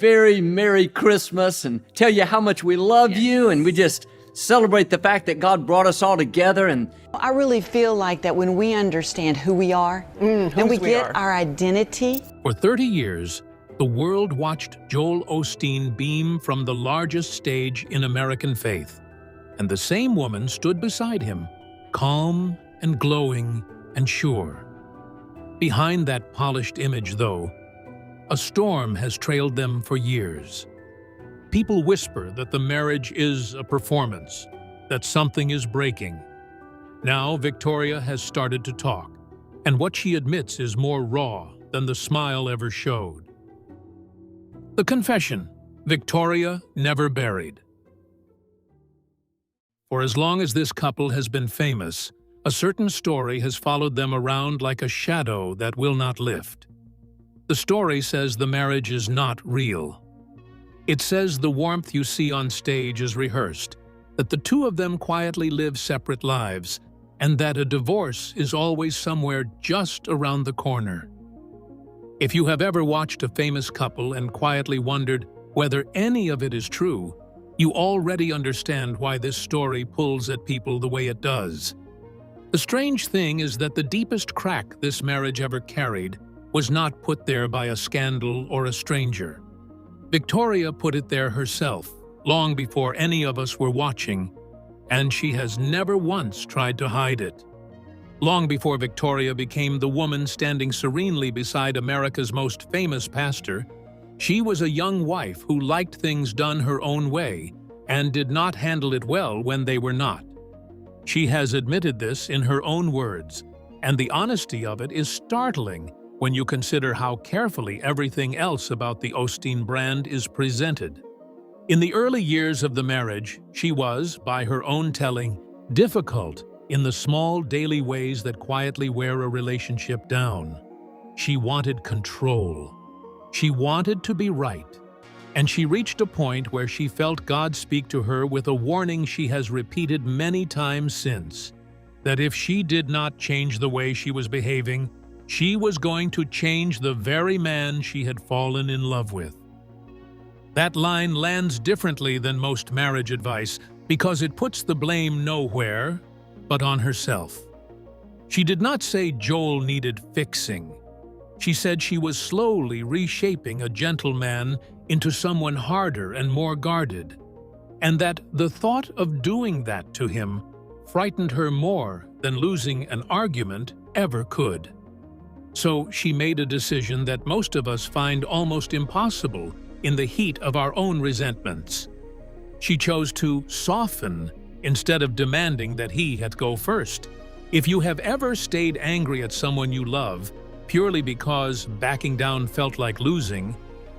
very Merry Christmas and tell you how much we love you, and we just celebrate the fact that God brought us all together. And I really feel like that when we understand who we are, and we get our identity. For 30 years, the world watched Joel Osteen beam from the largest stage in American faith, and the same woman stood beside him, calm and glowing and sure. Behind that polished image, though, a storm has trailed them for years. People whisper that the marriage is a performance, that something is breaking. Now Victoria has started to talk, and what she admits is more raw than the smile ever showed. The confession, Victoria never buried. For as long as this couple has been famous, a certain story has followed them around like a shadow that will not lift. The story says the marriage is not real. It says the warmth you see on stage is rehearsed, that the two of them quietly live separate lives, and that a divorce is always somewhere just around the corner. If you have ever watched a famous couple and quietly wondered whether any of it is true, you already understand why this story pulls at people the way it does. The strange thing is that the deepest crack this marriage ever carried was not put there by a scandal or a stranger. Victoria put it there herself, long before any of us were watching, and she has never once tried to hide it. Long before Victoria became the woman standing serenely beside America's most famous pastor, she was a young wife who liked things done her own way and did not handle it well when they were not. She has admitted this in her own words, and the honesty of it is startling when you consider how carefully everything else about the Osteen brand is presented. In the early years of the marriage, she was, by her own telling, difficult in the small daily ways that quietly wear a relationship down. She wanted control. She wanted to be right. And she reached a point where she felt God speak to her with a warning she has repeated many times since, that if she did not change the way she was behaving, she was going to change the very man she had fallen in love with. That line lands differently than most marriage advice because it puts the blame nowhere but on herself. She did not say Joel needed fixing. She said she was slowly reshaping a gentleman into someone harder and more guarded, and that the thought of doing that to him frightened her more than losing an argument ever could. So she made a decision that most of us find almost impossible in the heat of our own resentments. She chose to soften instead of demanding that he had to go first. If you have ever stayed angry at someone you love purely because backing down felt like losing,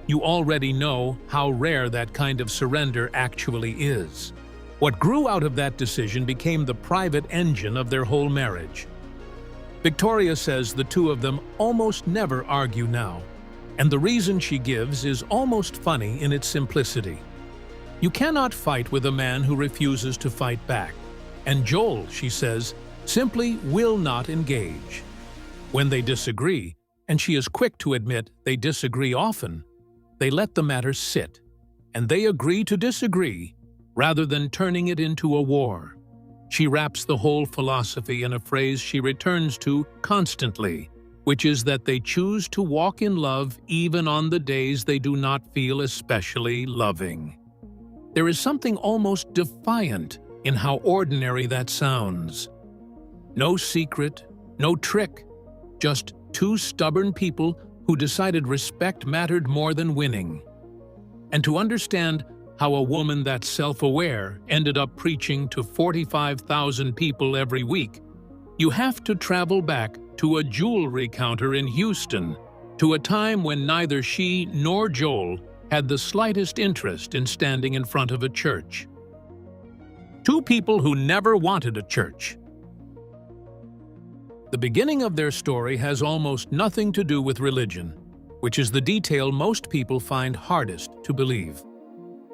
you already know how rare that kind of surrender actually is. What grew out of that decision became the private engine of their whole marriage. Victoria says the two of them almost never argue now, and the reason she gives is almost funny in its simplicity. You cannot fight with a man who refuses to fight back, and Joel, she says, simply will not engage. When they disagree, and she is quick to admit they disagree often, they let the matter sit, and they agree to disagree rather than turning it into a war. She wraps the whole philosophy in a phrase she returns to constantly, which is that they choose to walk in love even on the days they do not feel especially loving. There is something almost defiant in how ordinary that sounds. No secret, no trick, just two stubborn people who decided respect mattered more than winning. And to understand how a woman that's self-aware ended up preaching to 45,000 people every week, you have to travel back to a jewelry counter in Houston, to a time when neither she nor Joel had the slightest interest in standing in front of a church. Two people who never wanted a church. The beginning of their story has almost nothing to do with religion, which is the detail most people find hardest to believe.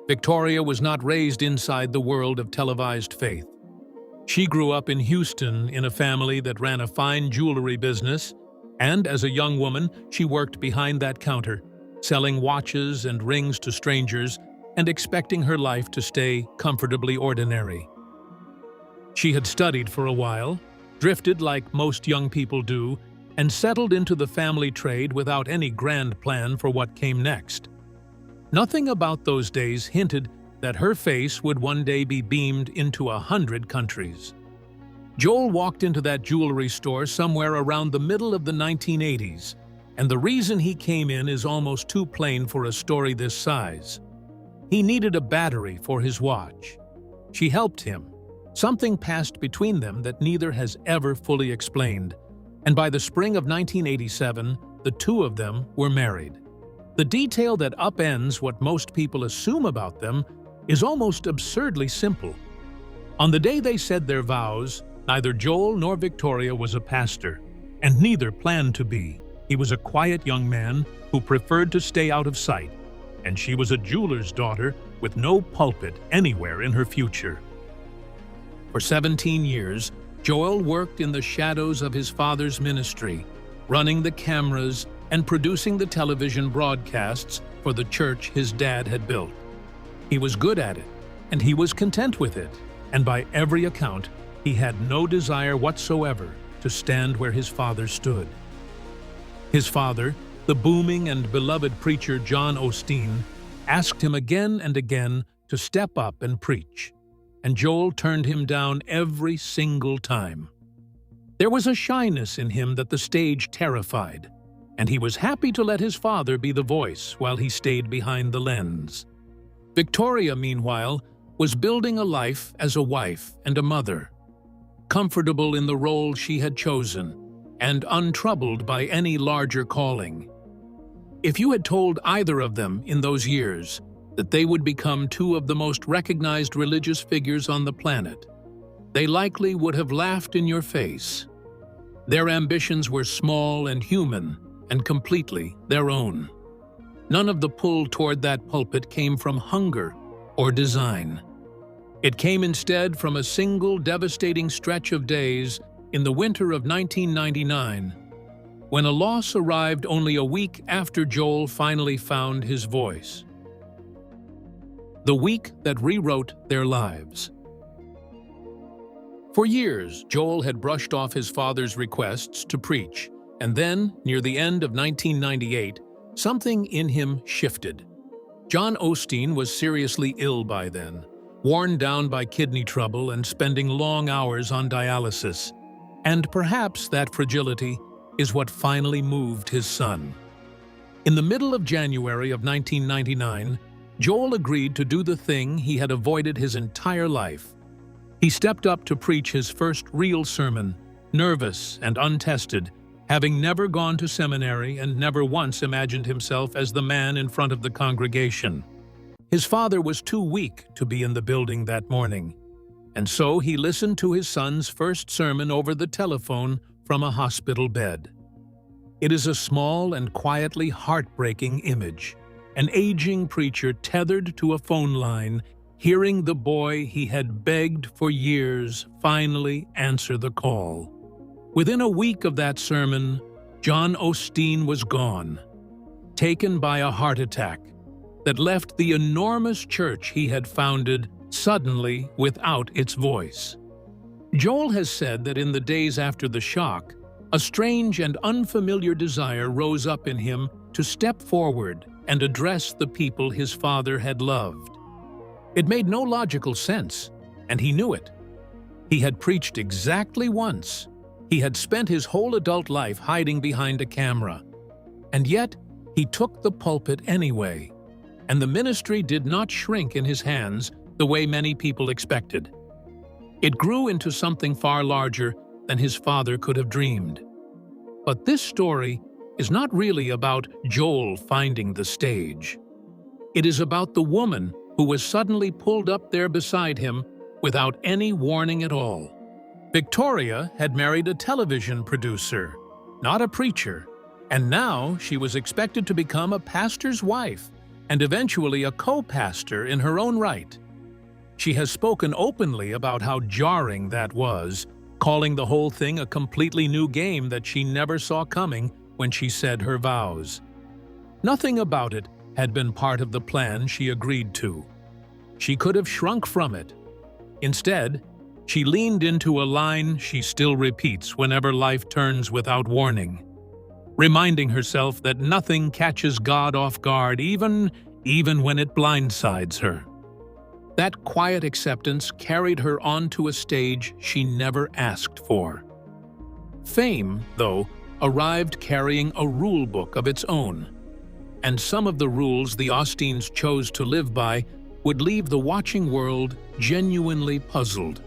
Victoria was not raised inside the world of televised faith. She grew up in Houston in a family that ran a fine jewelry business, and as a young woman, she worked behind that counter, selling watches and rings to strangers and expecting her life to stay comfortably ordinary. She had studied for a while, drifted like most young people do, and settled into the family trade without any grand plan for what came next. Nothing about those days hinted that her face would one day be beamed into 100 countries. Joel walked into that jewelry store somewhere around the middle of the 1980s, and the reason he came in is almost too plain for a story this size. He needed a battery for his watch. She helped him. Something passed between them that neither has ever fully explained, and by the spring of 1987, the two of them were married. The detail that upends what most people assume about them is almost absurdly simple. On the day they said their vows, neither Joel nor Victoria was a pastor, and neither planned to be. He was a quiet young man who preferred to stay out of sight, and she was a jeweler's daughter with no pulpit anywhere in her future. For 17 years, Joel worked in the shadows of his father's ministry, running the cameras and producing the television broadcasts for the church his dad had built. He was good at it, and he was content with it, and by every account, he had no desire whatsoever to stand where his father stood. His father, the booming and beloved preacher Joel Osteen, asked him again and again to step up and preach, and Joel turned him down every single time. There was a shyness in him that the stage terrified, and he was happy to let his father be the voice while he stayed behind the lens. Victoria, meanwhile, was building a life as a wife and a mother, comfortable in the role she had chosen and untroubled by any larger calling. If you had told either of them in those years that they would become two of the most recognized religious figures on the planet, they likely would have laughed in your face. Their ambitions were small and human and completely their own. None of the pull toward that pulpit came from hunger or design. It came instead from a single devastating stretch of days in the winter of 1999, when a loss arrived only a week after Joel finally found his voice. The week that rewrote their lives. For years, Joel had brushed off his father's requests to preach, and then, near the end of 1998, something in him shifted. Joel Osteen was seriously ill by then, worn down by kidney trouble and spending long hours on dialysis. And perhaps that fragility is what finally moved his son. In the middle of January of 1999, Joel agreed to do the thing he had avoided his entire life. He stepped up to preach his first real sermon, nervous and untested, having never gone to seminary and never once imagined himself as the man in front of the congregation. His father was too weak to be in the building that morning, and so he listened to his son's first sermon over the telephone from a hospital bed. It is a small and quietly heartbreaking image, an aging preacher tethered to a phone line, hearing the boy he had begged for years finally answer the call. Within a week of that sermon, Joel Osteen was gone, taken by a heart attack that left the enormous church he had founded suddenly without its voice. Joel has said that in the days after the shock, a strange and unfamiliar desire rose up in him to step forward and address the people his father had loved. It made no logical sense, and he knew it. He had preached exactly once. He had spent his whole adult life hiding behind a camera. And yet, he took the pulpit anyway, and the ministry did not shrink in his hands the way many people expected. It grew into something far larger than his father could have dreamed. But this story is not really about Joel finding the stage. It is about the woman who was suddenly pulled up there beside him without any warning at all. Victoria had married a television producer, not a preacher, and now she was expected to become a pastor's wife and eventually a co-pastor in her own right. She has spoken openly about how jarring that was, calling the whole thing a completely new game that she never saw coming when she said her vows. Nothing about it had been part of the plan she agreed to. She could have shrunk from it. Instead, she leaned into a line she still repeats whenever life turns without warning, reminding herself that nothing catches God off guard, even when it blindsides her. That quiet acceptance carried her onto a stage she never asked for. Fame, though, arrived carrying a rule book of its own, and some of the rules the Osteens chose to live by would leave the watching world genuinely puzzled.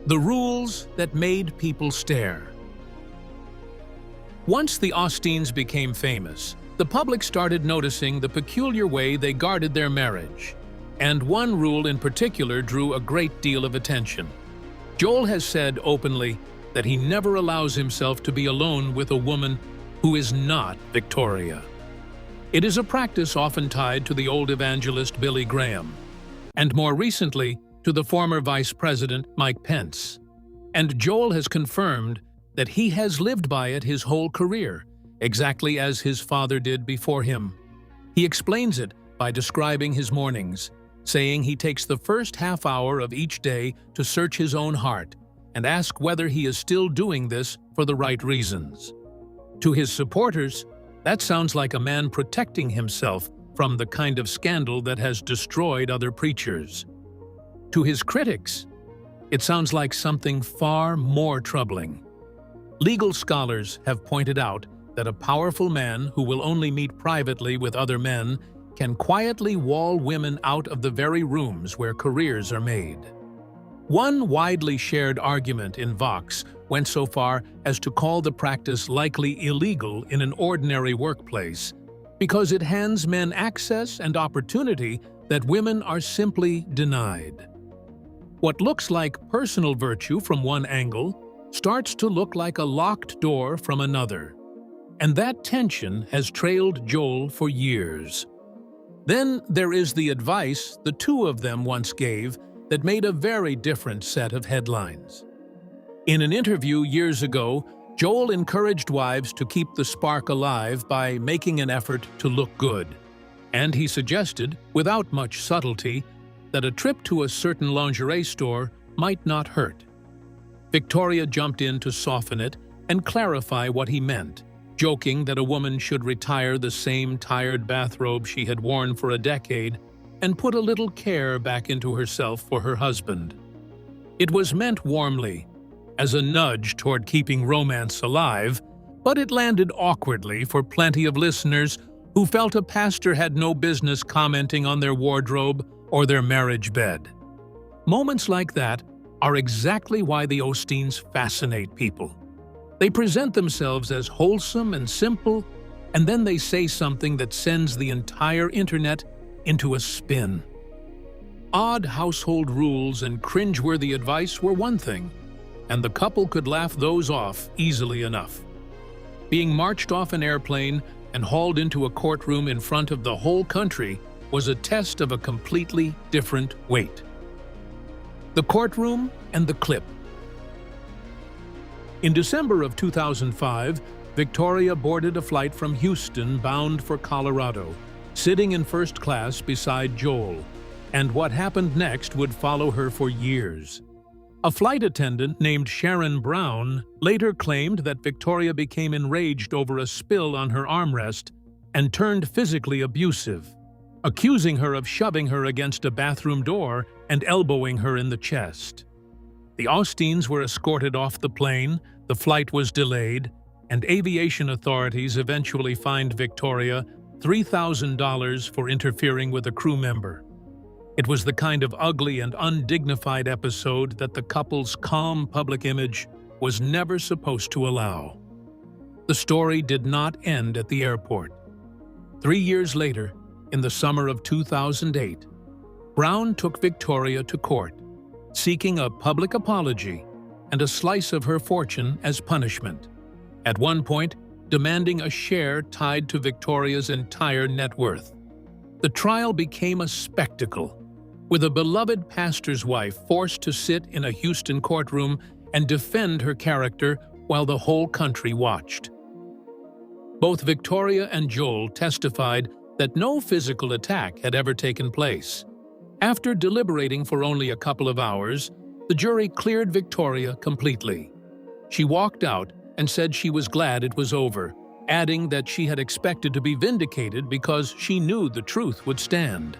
The rules that made people stare. Once the Osteens became famous, the public started noticing the peculiar way they guarded their marriage, and one rule in particular drew a great deal of attention. Joel has said openly that he never allows himself to be alone with a woman who is not Victoria. It is a practice often tied to the old evangelist Billy Graham, and more recently to the former Vice President Mike Pence. And Joel has confirmed that he has lived by it his whole career, exactly as his father did before him. He explains it by describing his mornings, saying he takes the first half hour of each day to search his own heart and ask whether he is still doing this for the right reasons. To his supporters, that sounds like a man protecting himself from the kind of scandal that has destroyed other preachers. To his critics, it sounds like something far more troubling. Legal scholars have pointed out that a powerful man who will only meet privately with other men can quietly wall women out of the very rooms where careers are made. One widely shared argument in Vox went so far as to call the practice likely illegal in an ordinary workplace because it hands men access and opportunity that women are simply denied. What looks like personal virtue from one angle starts to look like a locked door from another. And that tension has trailed Joel for years. Then there is the advice the two of them once gave that made a very different set of headlines. In an interview years ago, Joel encouraged wives to keep the spark alive by making an effort to look good. And he suggested, without much subtlety, that a trip to a certain lingerie store might not hurt. Victoria jumped in to soften it and clarify what he meant, joking that a woman should retire the same tired bathrobe she had worn for a decade and put a little care back into herself for her husband. It was meant warmly, as a nudge toward keeping romance alive, but it landed awkwardly for plenty of listeners who felt a pastor had no business commenting on their wardrobe or their marriage bed. Moments like that are exactly why the Osteens fascinate people. They present themselves as wholesome and simple, and then they say something that sends the entire internet into a spin. Odd household rules and cringeworthy advice were one thing, and the couple could laugh those off easily enough. Being marched off an airplane and hauled into a courtroom in front of the whole country was a test of a completely different weight. The courtroom and the clip. In December of 2005, Victoria boarded a flight from Houston bound for Colorado, sitting in first class beside Joel, and what happened next would follow her for years. A flight attendant named Sharon Brown later claimed that Victoria became enraged over a spill on her armrest and turned physically abusive, accusing her of shoving her against a bathroom door and elbowing her in the chest. The Osteens were escorted off the plane, the flight was delayed, and aviation authorities eventually fined Victoria $3,000 for interfering with a crew member. It was the kind of ugly and undignified episode that the couple's calm public image was never supposed to allow. The story did not end at the airport. 3 years later, in the summer of 2008, Brown took Victoria to court, seeking a public apology and a slice of her fortune as punishment, at one point demanding a share tied to Victoria's entire net worth. The trial became a spectacle, with a beloved pastor's wife forced to sit in a Houston courtroom and defend her character while the whole country watched. Both Victoria and Joel testified that no physical attack had ever taken place. After deliberating for only a couple of hours, the jury cleared Victoria completely. She walked out and said she was glad it was over, adding that she had expected to be vindicated because she knew the truth would stand.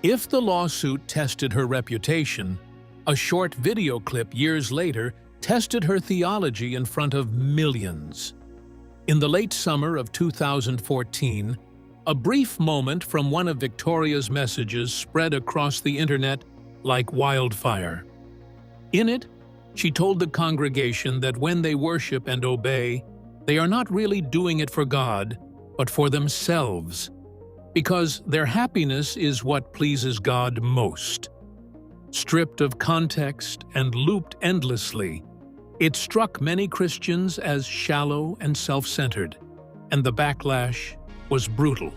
If the lawsuit tested her reputation, a short video clip years later tested her theology in front of millions. In the late summer of 2014, a brief moment from one of Victoria's messages spread across the internet like wildfire. In it, she told the congregation that when they worship and obey, they are not really doing it for God, but for themselves, because their happiness is what pleases God most. Stripped of context and looped endlessly, it struck many Christians as shallow and self-centered, and the backlash was brutal.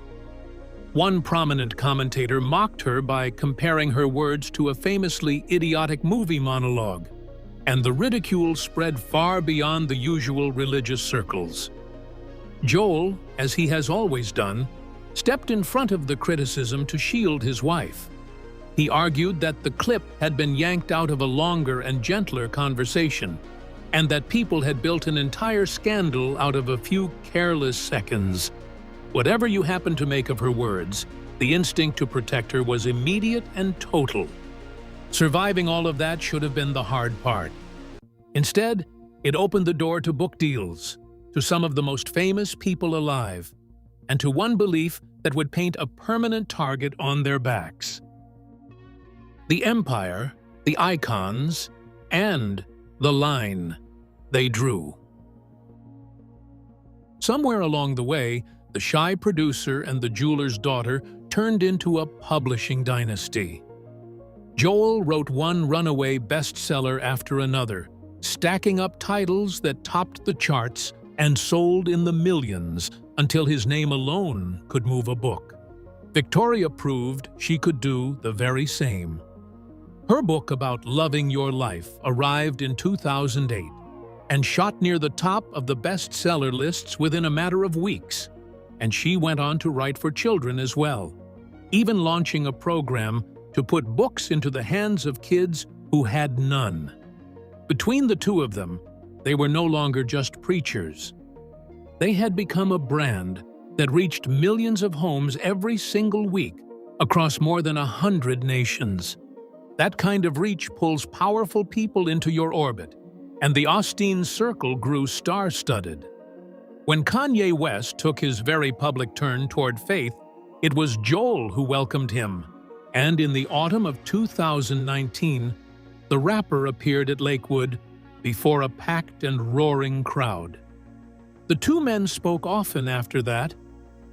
One prominent commentator mocked her by comparing her words to a famously idiotic movie monologue, and the ridicule spread far beyond the usual religious circles. Joel, as he has always done, stepped in front of the criticism to shield his wife. He argued that the clip had been yanked out of a longer and gentler conversation, and that people had built an entire scandal out of a few careless seconds. Whatever you happen to make of her words, the instinct to protect her was immediate and total. Surviving all of that should have been the hard part. Instead, it opened the door to book deals, to some of the most famous people alive, and to one belief that would paint a permanent target on their backs. The empire, the icons, and the line they drew. Somewhere along the way, the shy producer and the jeweler's daughter turned into a publishing dynasty. Joel wrote one runaway bestseller after another, stacking up titles that topped the charts and sold in the millions until his name alone could move a book. Victoria proved she could do the very same. Her book about loving your life arrived in 2008 and shot near the top of the bestseller lists within a matter of weeks. And she went on to write for children as well, even launching a program to put books into the hands of kids who had none. Between the two of them, they were no longer just preachers. They had become a brand that reached millions of homes every single week across more than 100 nations. That kind of reach pulls powerful people into your orbit, and the Osteen circle grew star-studded. When Kanye West took his very public turn toward faith, it was Joel who welcomed him, and in the autumn of 2019, the rapper appeared at Lakewood before a packed and roaring crowd. The two men spoke often after that,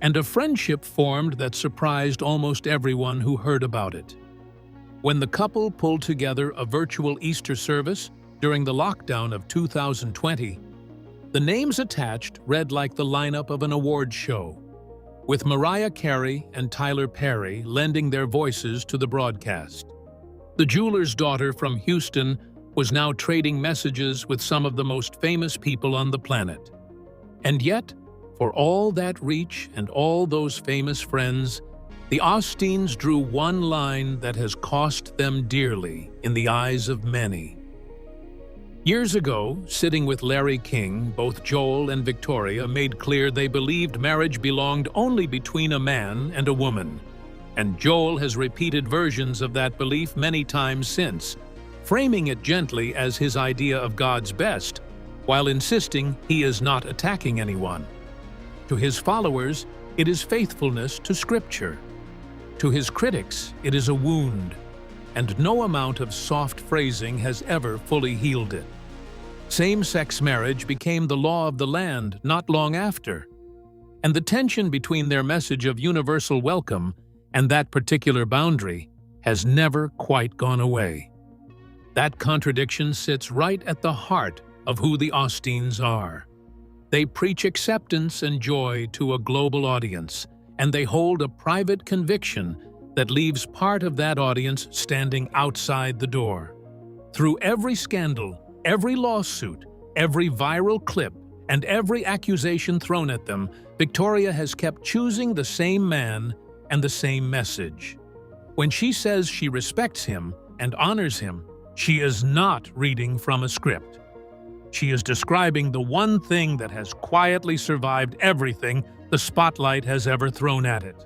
and a friendship formed that surprised almost everyone who heard about it. When the couple pulled together a virtual Easter service during the lockdown of 2020, the names attached read like the lineup of an awards show, with Mariah Carey and Tyler Perry lending their voices to the broadcast. The jeweler's daughter from Houston was now trading messages with some of the most famous people on the planet. And yet, for all that reach and all those famous friends, the Osteens drew one line that has cost them dearly in the eyes of many. Years ago, sitting with Larry King, both Joel and Victoria made clear they believed marriage belonged only between a man and a woman. And Joel has repeated versions of that belief many times since, framing it gently as his idea of God's best, while insisting he is not attacking anyone. To his followers, it is faithfulness to Scripture. To his critics, it is a wound, and no amount of soft phrasing has ever fully healed it. Same-sex marriage became the law of the land not long after, and the tension between their message of universal welcome and that particular boundary has never quite gone away. That contradiction sits right at the heart of who the Osteens are. They preach acceptance and joy to a global audience, and they hold a private conviction that leaves part of that audience standing outside the door. Through every scandal, every lawsuit, every viral clip, and every accusation thrown at them, Victoria has kept choosing the same man and the same message. When she says she respects him and honors him, she is not reading from a script. She is describing the one thing that has quietly survived everything the spotlight has ever thrown at it.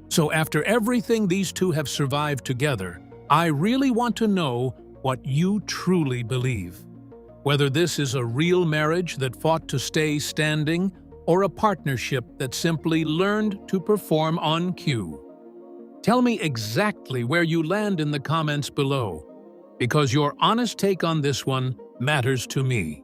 So after everything these two have survived together, I really want to know what you truly believe. Whether this is a real marriage that fought to stay standing, or a partnership that simply learned to perform on cue. Tell me exactly where you land in the comments below, because your honest take on this one matters to me.